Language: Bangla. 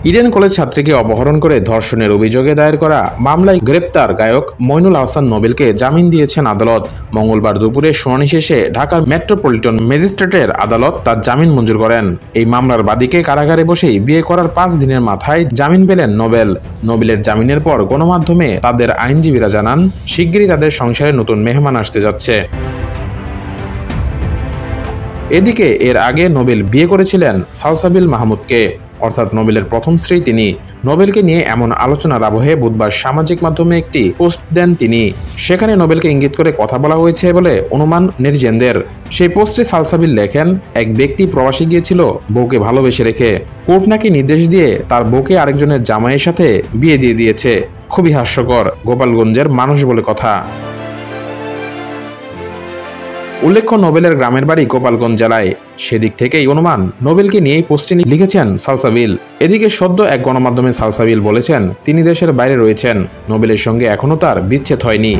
ইডেন কলেজ ছাত্রীকে অপহরণ করে ধর্ষণের অভিযোগে দায়ের করা মামলায় গ্রেপ্তার গায়ক মইনুল আহসান নোবেলকে জামিন দিয়েছেন আদালত। মঙ্গলবার দুপুরে শুনানি শেষে ঢাকার মেট্রোপলিটন ম্যাজিস্ট্রেটের আদালত তার জামিন মঞ্জুর করেন। এই মামলার বাদীকে কারাগারে বসেই বিয়ে করার 5 দিনের মাথায় জামিন পেলেন নোবেল। নোবেলের জামিনের পর গণমাধ্যমে তাদের আইনজীবীরা জানান, শিগগিরই তাদের সংসারে নতুন মেহমান আসতে যাচ্ছে। এদিকে এর আগে নোবেল বিয়ে করেছিলেন সালসাবিল মাহমুদকে, অর্থাৎ নোবেলের প্রথম স্ত্রী তিনি। নোবেলকে নিয়ে এমন আলোচনার আবহে বুধবার সামাজিক মাধ্যমে একটি পোস্ট দেন তিনি। সেখানে নোবেলকে ইঙ্গিত করে কথা বলা হয়েছে বলে অনুমান নেটিজেনদের। সেই পোস্টে সালসাবিল লেখেন, এক ব্যক্তি প্রবাসী গিয়েছিল বউকে ভালোবেসে রেখে। কোর্ট নাকি নির্দেশ দিয়ে তার বউকে আরেকজনের জামাইয়ের সাথে বিয়ে দিয়ে দিয়েছে। খুবই হাস্যকর, গোপালগঞ্জের মানুষ বলে কথা। উল্লেখ্য, নোবেলের গ্রামের বাড়ি গোপালগঞ্জ জেলায়। সেদিক থেকেই অনুমান নোবেলকে নিয়েই পোস্টে লিখেছেন সালসাবিল। এদিকে সদ্য এক গণমাধ্যমে সালসাবিল বলেছেন তিনি দেশের বাইরে রয়েছেন, নোবেলের সঙ্গে এখনও তার বিচ্ছেদ হয়নি।